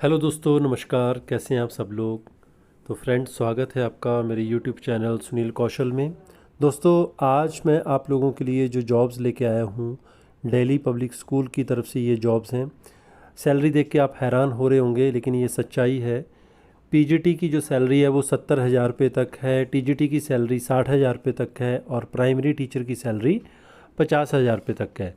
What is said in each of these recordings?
Hello दोस्तों, नमस्कार। कैसे हैं आप सब लोग। तो फ्रेंड्स, स्वागत है आपका मेरे यूट्यूब चैनल सुनील कौशल में। दोस्तों, आज मैं आप लोगों के लिए जो जॉब्स लेके आया हूँ, दिल्ली पब्लिक स्कूल की तरफ से ये जॉब्स हैं। सैलरी देख के आप हैरान हो रहे होंगे, लेकिन ये सच्चाई है। पीजीटी की जो सैलरी है वो 70,000 रुपये तक है, टीजीटी की सैलरी 60,000 रुपये तक है और प्राइमरी टीचर की सैलरी 50,000 रुपये तक है।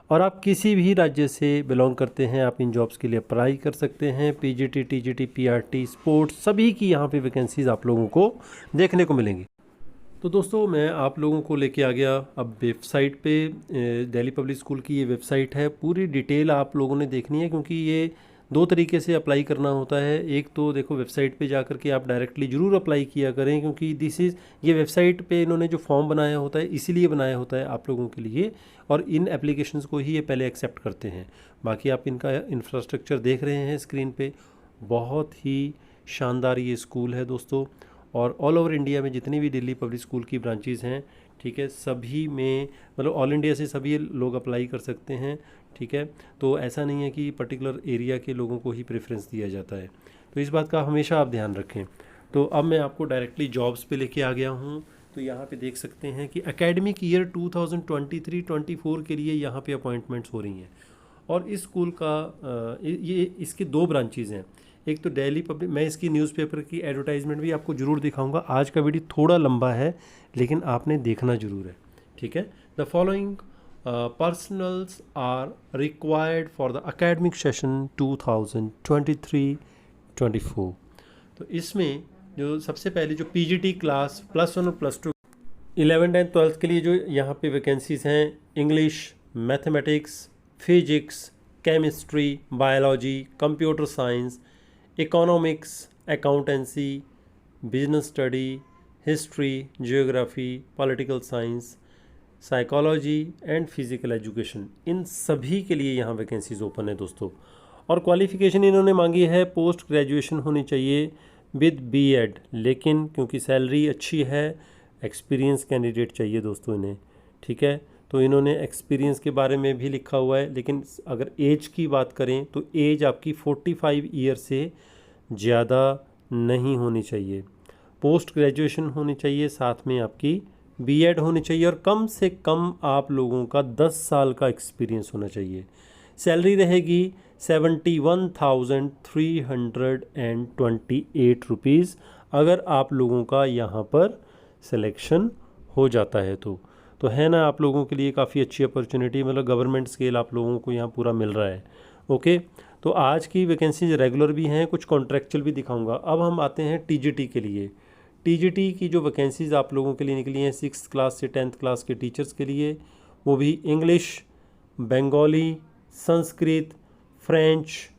और आप किसी भी राज्य से बिलोंग करते हैं, आप इन जॉब्स के लिए अप्लाई कर सकते हैं। पीजीटी, टीजीटी, पीआरटी, स्पोर्ट्स, सभी की यहाँ पे वैकेंसीज़ आप लोगों को देखने को मिलेंगी। तो दोस्तों, मैं आप लोगों को लेके आ गया अब वेबसाइट पे। दिल्ली पब्लिक स्कूल की ये वेबसाइट है। पूरी डिटेल आप लोगों ने देखनी है, क्योंकि ये दो तरीके से अप्लाई करना होता है। एक तो देखो, वेबसाइट पे जा कर के आप डायरेक्टली ज़रूर अप्लाई किया करें, क्योंकि ये वेबसाइट पे इन्होंने जो फॉर्म बनाया होता है इसीलिए बनाया होता है आप लोगों के लिए, और इन एप्लीकेशंस को ही ये पहले एक्सेप्ट करते हैं। बाकी आप इनका इंफ्रास्ट्रक्चर देख रहे हैं स्क्रीन पे। बहुत ही शानदार ये स्कूल है दोस्तों। और ऑल ओवर इंडिया में जितनी भी दिल्ली पब्लिक स्कूल की ब्रांचेज़ हैं, ठीक है, सभी में मतलब ऑल इंडिया से सभी लोग अप्लाई कर सकते हैं। ठीक है, तो ऐसा नहीं है कि पर्टिकुलर एरिया के लोगों को ही प्रेफरेंस दिया जाता है। तो इस बात का हमेशा आप ध्यान रखें। तो अब मैं आपको डायरेक्टली जॉब्स पे लेके आ गया हूँ। तो यहाँ पे देख सकते हैं कि एकेडमिक ईयर 2023-24 के लिए यहाँ पे अपॉइंटमेंट्स हो रही हैं। और इस स्कूल का ये इसके दो ब्रांचेज़ हैं। एक तो दिल्ली पब्लिक, मैं इसकी न्यूज़पेपर की एडवर्टाइजमेंट भी आपको ज़रूर दिखाऊंगा। आज का वीडियो थोड़ा लंबा है, लेकिन आपने देखना ज़रूर है। ठीक है। The following personals are required for the academic session 2023-24। तो इसमें जो सबसे पहले जो पीजीटी क्लास +1 और +2 11th एंड 12th के लिए जो यहाँ पे वैकेंसीज़ हैं, English, mathematics, physics, chemistry, biology, computer science, economics, accountancy, business study, history, geography, political science, psychology and physical education, इन सभी के लिए यहाँ वैकेंसीज ओपन है दोस्तों। और क्वालिफ़िकेशन इन्होंने मांगी है पोस्ट ग्रेजुएशन होनी चाहिए विद बीएड, लेकिन क्योंकि सैलरी अच्छी है, एक्सपीरियंस कैंडिडेट चाहिए दोस्तों इन्हें। ठीक है, तो इन्होंने एक्सपीरियंस के बारे में भी लिखा हुआ है, लेकिन अगर एज की बात करें तो एज आपकी 45 ईयर से ज़्यादा नहीं होनी चाहिए। पोस्ट ग्रेजुएशन होनी चाहिए, साथ में आपकी बीएड होनी चाहिए, और कम से कम आप लोगों का 10 साल का एक्सपीरियंस होना चाहिए। सैलरी रहेगी 71,328 रुपीज़, अगर आप लोगों का यहाँ पर सिलेक्शन हो जाता है तो है ना, आप लोगों के लिए काफ़ी अच्छी अपॉर्चुनिटी, मतलब गवर्नमेंट स्केल आप लोगों को यहाँ पूरा मिल रहा है। ओके, तो आज की वैकेंसीज रेगुलर भी हैं, कुछ कॉन्ट्रैक्चुअल भी दिखाऊंगा। अब हम आते हैं टीजीटी के लिए। टीजीटी की जो वैकेंसीज आप लोगों के लिए निकली हैं 6th क्लास से 10th क्लास के टीचर्स के लिए, वो भी English, Bengali, Sanskrit, French,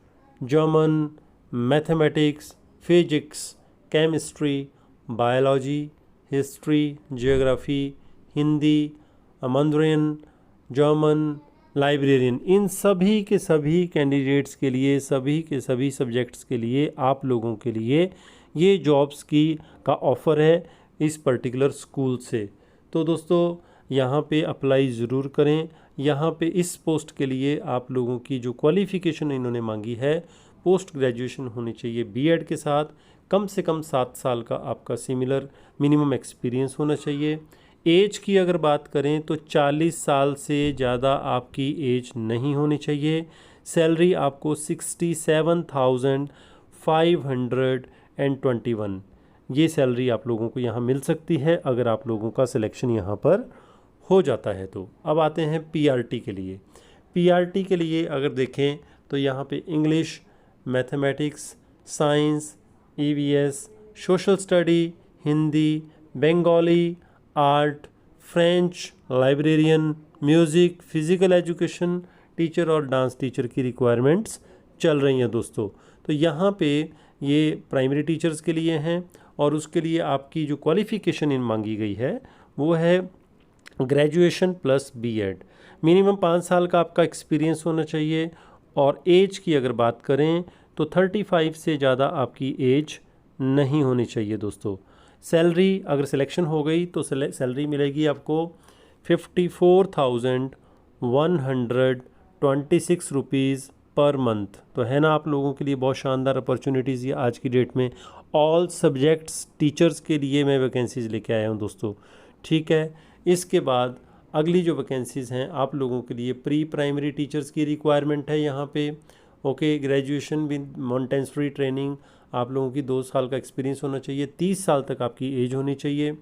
German, mathematics, physics, chemistry, biology, history, geography, Hindi, Mandarin, German, librarian, इन सभी के सभी कैंडिडेट्स के लिए, सभी के सभी सब्जेक्ट्स के लिए आप लोगों के लिए ये जॉब्स का ऑफ़र है इस पर्टिकुलर स्कूल से। तो दोस्तों, यहाँ पे अप्लाई ज़रूर करें। यहाँ पे इस पोस्ट के लिए आप लोगों की जो क्वालिफ़िकेशन इन्होंने मांगी है, पोस्ट ग्रेजुएशन होनी चाहिए बीएड के साथ, कम से कम 7 साल का आपका सिमिलर मिनिमम एक्सपीरियंस होना चाहिए। एज की अगर बात करें तो 40 साल से ज़्यादा आपकी एज नहीं होनी चाहिए। सैलरी आपको 67,521, ये सैलरी आप लोगों को यहाँ मिल सकती है अगर आप लोगों का सिलेक्शन यहाँ पर हो जाता है। तो अब आते हैं पीआरटी के लिए। पीआरटी के लिए अगर देखें तो यहाँ पे English, mathematics, science, EVS, social study, Hindi, Bengali, art, French, librarian, music, physical education teacher और डांस टीचर की रिक्वायरमेंट्स चल रही हैं दोस्तों। तो यहाँ पे ये प्राइमरी टीचर्स के लिए हैं, और उसके लिए आपकी जो क्वालिफ़िकेशन इन मांगी गई है वो है ग्रेजुएशन प्लस बीएड। मिनिमम 5 साल का आपका एक्सपीरियंस होना चाहिए। और एज की अगर बात करें तो 35 से ज़्यादा आपकी एज नहीं होनी चाहिए दोस्तों। सैलरी अगर सिलेक्शन हो गई तो सैलरी मिलेगी आपको 54,126 रुपीज़ पर मंथ। तो है ना आप लोगों के लिए बहुत शानदार अपॉर्चुनिटीज़ ये आज की डेट में ऑल सब्जेक्ट्स टीचर्स के लिए मैं वैकेंसीज़ लेके आया हूँ दोस्तों। ठीक है, इसके बाद अगली जो वैकेंसीज़ हैं आप लोगों के लिए प्री प्राइमरी टीचर्स की रिक्वायरमेंट है यहाँ पे। Okay, graduation with Montessori training, आप लोगों की 2 साल का एक्सपीरियंस होना चाहिए, 30 साल तक आपकी एज होनी चाहिए।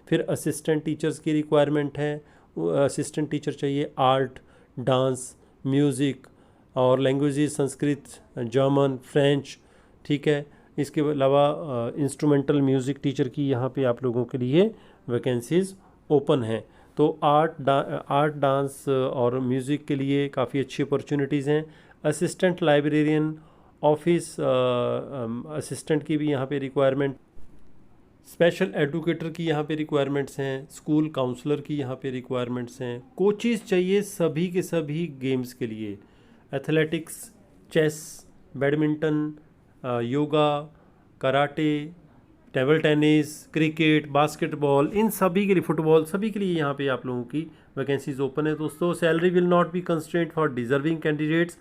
फिर असिस्टेंट टीचर्स की रिक्वायरमेंट है, असिस्टेंट टीचर चाहिए आर्ट, डांस, म्यूज़िक और लैंग्वेजेस संस्कृत, जर्मन, फ्रेंच। ठीक है, इसके अलावा इंस्ट्रूमेंटल म्यूज़िक टीचर की यहाँ पे आप लोगों के लिए वैकेंसीज़ ओपन हैं। तो आर्ट, डांस और म्यूज़िक के लिए काफ़ी अच्छी अपॉर्चुनिटीज़ हैं। असिस्टेंट लाइब्रेरियन, ऑफिस असिस्टेंट की भी यहाँ पे रिक्वायरमेंट, स्पेशल एडुकेटर की यहाँ पे रिक्वायरमेंट्स हैं, स्कूल काउंसलर की यहाँ पे रिक्वायरमेंट्स हैं। कोचेज़ चाहिए सभी के सभी गेम्स के लिए, athletics, chess, badminton, yoga, karate, table tennis, cricket, basketball, इन सभी के लिए, फुटबॉल, सभी के लिए यहाँ पे आप लोगों की वैकेंसीज ओपन है दोस्तों। Salary will not be constraint for deserving candidates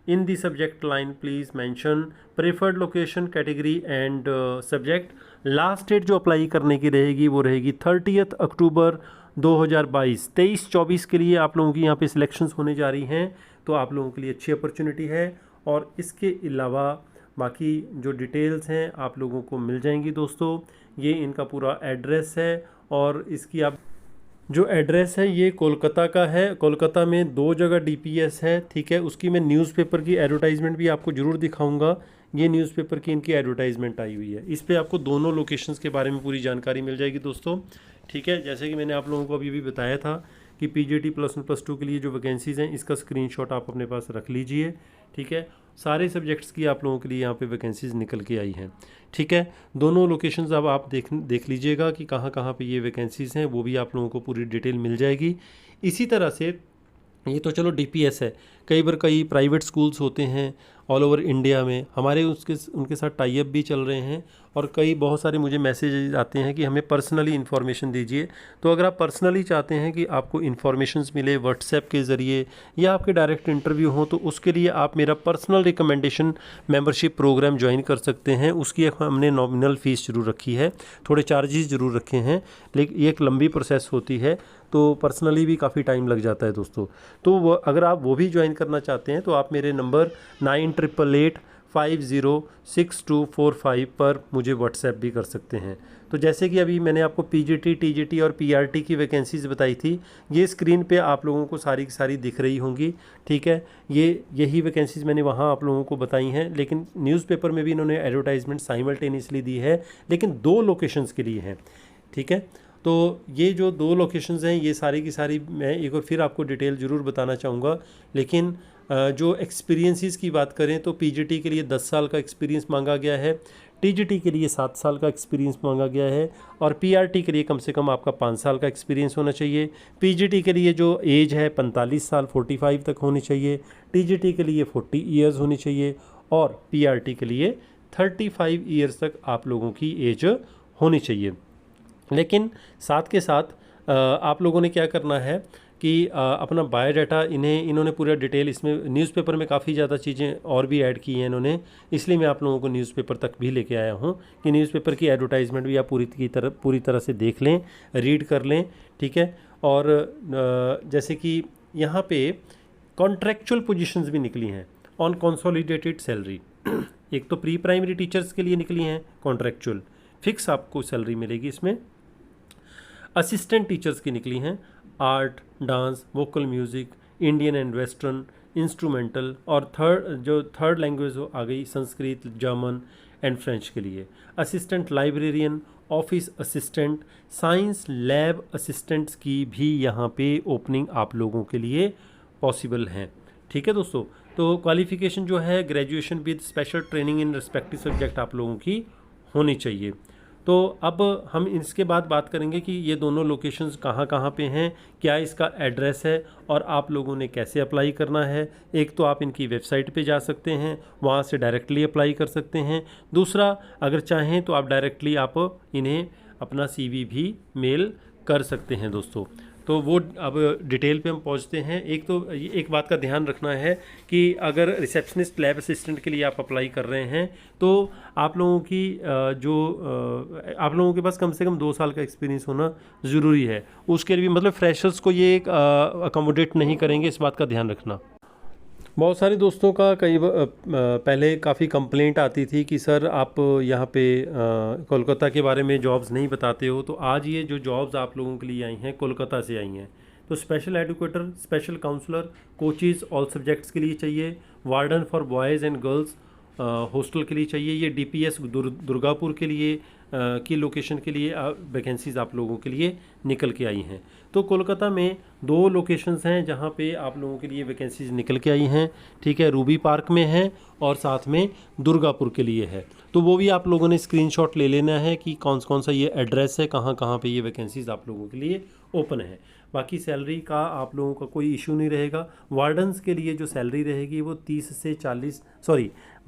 in the subject line, please mention preferred location, category and subject. Last date जो अप्लाई करने की रहेगी वो रहेगी 30 अक्टूबर 2022। 23-24 के लिए आप लोगों की यहाँ पे सिलेक्शंस होने जा रही हैं, तो आप लोगों के लिए अच्छी अपॉर्चुनिटी है। और इसके अलावा बाकी जो डिटेल्स हैं आप लोगों को मिल जाएंगी दोस्तों। ये इनका पूरा एड्रेस है और इसकी आप जो एड्रेस है ये कोलकाता का है। कोलकाता में 2 जगह डीपीएस है। ठीक है, उसकी मैं न्यूज़पेपर की एडवर्टाइजमेंट भी आपको ज़रूर दिखाऊंगा। ये न्यूज़पेपर की इनकी एडवर्टाइजमेंट आई हुई है, इस पर आपको दोनों लोकेशंस के बारे में पूरी जानकारी मिल जाएगी दोस्तों। ठीक है, जैसे कि मैंने आप लोगों को अभी भी बताया था कि पीजीटी +1 +2 के लिए जो वैकेंसीज़ हैं इसका स्क्रीनशॉट आप अपने पास रख लीजिए। ठीक है, सारे सब्जेक्ट्स की आप लोगों के लिए यहाँ पे वैकेंसीज़ निकल के आई हैं। ठीक है, दोनों लोकेशंस अब आप देख लीजिएगा कि कहाँ कहाँ पे ये वैकेंसीज़ हैं, वो भी आप लोगों को पूरी डिटेल मिल जाएगी। इसी तरह से ये तो चलो डीपीएस है, कई बार कई प्राइवेट स्कूल्स होते हैं ऑल ओवर इंडिया में, हमारे उनके साथ टाई अप भी चल रहे हैं और कई बहुत सारे मुझे मैसेज आते हैं कि हमें पर्सनली इन्फॉर्मेशन दीजिए। तो अगर आप पर्सनली चाहते हैं कि आपको इन्फॉर्मेशंस मिले व्हाट्सएप के ज़रिए या आपके डायरेक्ट इंटरव्यू हो, तो उसके लिए आप मेरा personal recommendation membership program join कर सकते हैं। उसकी हमने नॉमिनल फ़ीस ज़रूर रखी है, थोड़े चार्जेस ज़रूर रखे हैं, लेकिन ये एक लंबी प्रोसेस होती है, तो पर्सनली भी काफ़ी टाइम लग जाता है दोस्तों। तो वो अगर आप वो भी ज्वाइन करना चाहते हैं तो आप मेरे नंबर 9888506245 पर मुझे व्हाट्सएप भी कर सकते हैं। तो जैसे कि अभी मैंने आपको पीजीटी, टीजीटी और पीआरटी की वैकेंसीज़ बताई थी, ये स्क्रीन पे आप लोगों को सारी की सारी दिख रही होंगी। ठीक है, यही वैकेंसीज़ मैंने वहाँ आप लोगों को बताई हैं, लेकिन न्यूज़पेपर में भी इन्होंने एडवर्टाइजमेंट साइमल्टेनियसली दी है, लेकिन 2 लोकेशंस के लिए हैं। ठीक है, तो ये जो 2 लोकेशंस हैं ये सारी की सारी मैं एक बार फिर आपको डिटेल ज़रूर बताना चाहूँगा। लेकिन जो एक्सपीरियंसेस की बात करें तो पीजीटी के लिए 10 साल का एक्सपीरियंस मांगा गया है, टीजीटी के लिए 7 साल का एक्सपीरियंस मांगा गया है और पीआरटी के लिए कम से कम आपका 5 साल का एक्सपीरियंस होना चाहिए। पीजीटी के लिए जो एज है 45 साल 45 तक होनी चाहिए, टीजीटी के लिए 40 ईयर्स होनी चाहिए और पीआरटी के लिए 35 ईयर्स तक आप लोगों की एज होनी चाहिए। लेकिन साथ के साथ आप लोगों ने क्या करना है कि अपना बायोडाटा इन्होंने पूरा डिटेल इसमें न्यूज़पेपर में काफ़ी ज़्यादा चीज़ें और भी ऐड की हैं इन्होंने, इसलिए मैं आप लोगों को न्यूज़पेपर तक भी लेके आया हूँ कि न्यूज़पेपर की एडवर्टाइजमेंट भी आप पूरी तरह से देख लें, रीड कर लें। ठीक है, और जैसे कि यहाँ पे कॉन्ट्रैक्चुअल पोजीशंस भी निकली हैं ऑन कंसोलिडेटेड सैलरी। एक तो प्री प्राइमरी टीचर्स के लिए निकली हैं कॉन्ट्रैक्चुअल, फिक्स आपको सैलरी मिलेगी इसमें। असिस्टेंट टीचर्स की निकली हैं art, dance, vocal music, Indian and western, instrumental और थर्ड लैंग्वेज हो आ गई संस्कृत, जर्मन एंड फ्रेंच के लिए। Assistant librarian, office assistant, science lab assistants की भी यहाँ पे ओपनिंग आप लोगों के लिए पॉसिबल हैं। ठीक है दोस्तों, तो क्वालिफ़िकेशन जो है graduation with special training in respective subject आप लोगों की होनी चाहिए। तो अब हम इसके बाद बात करेंगे कि ये दोनों लोकेशंस कहाँ कहाँ पे हैं, क्या इसका एड्रेस है और आप लोगों ने कैसे अप्लाई करना है। एक तो आप इनकी वेबसाइट पे जा सकते हैं, वहाँ से डायरेक्टली अप्लाई कर सकते हैं। दूसरा, अगर चाहें तो आप डायरेक्टली आप इन्हें अपना CV भी मेल कर सकते हैं दोस्तों। तो वो अब डिटेल पे हम पहुंचते हैं। एक तो एक बात का ध्यान रखना है कि अगर रिसेप्शनिस्ट लैब असिस्टेंट के लिए आप अप्लाई कर रहे हैं तो आप लोगों की आप लोगों के पास कम से कम 2 साल का एक्सपीरियंस होना ज़रूरी है। उसके लिए भी मतलब फ्रेशर्स को ये एक अकोमोडेट नहीं करेंगे, इस बात का ध्यान रखना। बहुत सारे दोस्तों का पहले काफ़ी कंप्लेंट आती थी कि सर आप यहाँ पे कोलकाता के बारे में जॉब्स नहीं बताते हो। तो आज ये जो जॉब्स आप लोगों के लिए आई हैं कोलकाता से आई हैं। तो special educator, special counselor, coaches all subjects के लिए चाहिए, warden for boys and girls hostel के लिए चाहिए। ये DPS दुर्गापुर के लिए की लोकेशन के लिए वैकेंसीज़ आप लोगों के लिए निकल के आई हैं। तो कोलकाता में 2 लोकेशंस हैं जहां पे आप लोगों के लिए वैकेंसीज निकल के आई हैं, ठीक है। रूबी पार्क में है और साथ में दुर्गापुर के लिए है। तो वो भी आप लोगों ने स्क्रीनशॉट ले लेना है कि कौन कौन सा ये एड्रेस है, कहाँ कहाँ पे ये वैकेंसीज़ आप लोगों के लिए ओपन है। बाकी सैलरी का आप लोगों का कोई इशू नहीं रहेगा। वार्डन्स के लिए जो सैलरी रहेगी वो 30 से 40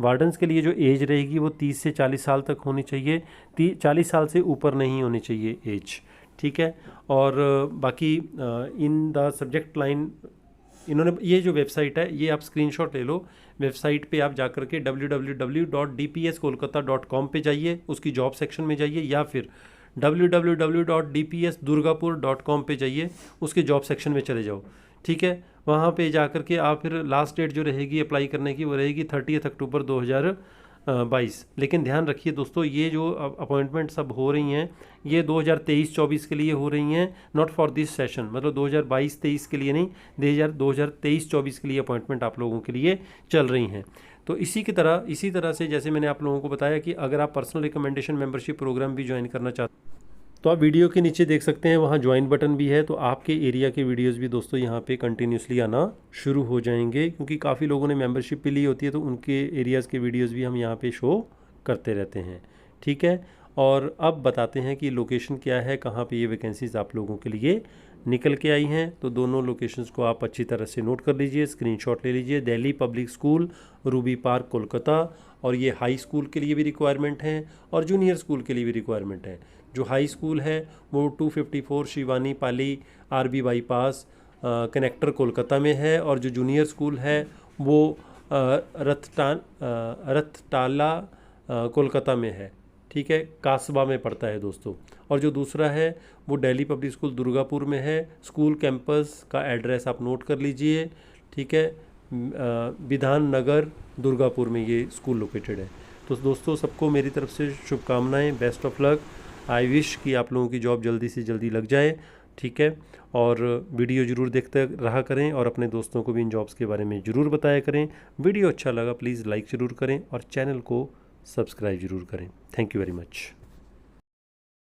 वार्डन्स के लिए जो एज रहेगी वो 30 से 40 साल तक होनी चाहिए, 40 साल से ऊपर नहीं होनी चाहिए एज, ठीक है। और बाकी इन द सब्जेक्ट लाइन इन्होंने ये जो वेबसाइट है ये आप स्क्रीनशॉट ले लो। वेबसाइट पे आप जाकर के www.dpskolkata.com पे जाइए, उसकी जॉब सेक्शन में जाइए, या फिर www.dpsdurgapur.com पे जाइए, उसके जॉब सेक्शन में चले जाओ, ठीक है। वहाँ पे जाकर के आप फिर लास्ट डेट जो रहेगी अप्लाई करने की वो रहेगी 30 अक्टूबर 2022। लेकिन ध्यान रखिए दोस्तों, ये जो अपॉइंटमेंट सब हो रही हैं ये 2023-24 के लिए हो रही हैं, नॉट फॉर दिस सेशन। मतलब 2022-23 के लिए नहीं, 2023-24 के लिए अपॉइंटमेंट आप लोगों के लिए चल रही हैं। तो इसी तरह से जैसे मैंने आप लोगों को बताया कि अगर आप पर्सनल रिकमेंडेशन मेंबरशिप प्रोग्राम भी ज्वाइन करना चाहते हैं तो आप वीडियो के नीचे देख सकते हैं, वहाँ ज्वाइन बटन भी है। तो आपके एरिया के वीडियोस भी दोस्तों यहाँ पे कंटिन्यूसली आना शुरू हो जाएंगे, क्योंकि काफ़ी लोगों ने मेंबरशिप भी ली होती है तो उनके एरियाज़ के वीडियोस भी हम यहाँ पे शो करते रहते हैं, ठीक है। और अब बताते हैं कि लोकेशन क्या है, कहाँ पे ये वैकेंसीज़ आप लोगों के लिए निकल के आई हैं। तो दोनों लोकेशंस को आप अच्छी तरह से नोट कर लीजिए, स्क्रीनशॉट ले लीजिए। Delhi public school, Ruby park, Kolkata. और ये हाई स्कूल के लिए भी रिक्वायरमेंट है और जूनियर स्कूल के लिए भी रिक्वायरमेंट है। जो हाई स्कूल है वो 254 शिवानी पाली RB बाईपास कनेक्टर कोलकाता में है, और जो जूनियर स्कूल है वो रथटाला कोलकाता में है, ठीक है, कासबा में पड़ता है दोस्तों। और जो दूसरा है वो दिल्ली पब्लिक स्कूल दुर्गापुर में है। स्कूल कैंपस का एड्रेस आप नोट कर लीजिए, ठीक है, विधान नगर दुर्गापुर में ये स्कूल लोकेटेड है। तो दोस्तों सबको मेरी तरफ से शुभकामनाएं, best of luck. I wish कि आप लोगों की जॉब जल्दी से जल्दी लग जाए, ठीक है। और वीडियो ज़रूर देखते रहा करें और अपने दोस्तों को भी इन जॉब्स के बारे में ज़रूर बताया करें। वीडियो अच्छा लगा प्लीज़ लाइक ज़रूर करें और चैनल को सब्सक्राइब ज़रूर करें। Thank you very much.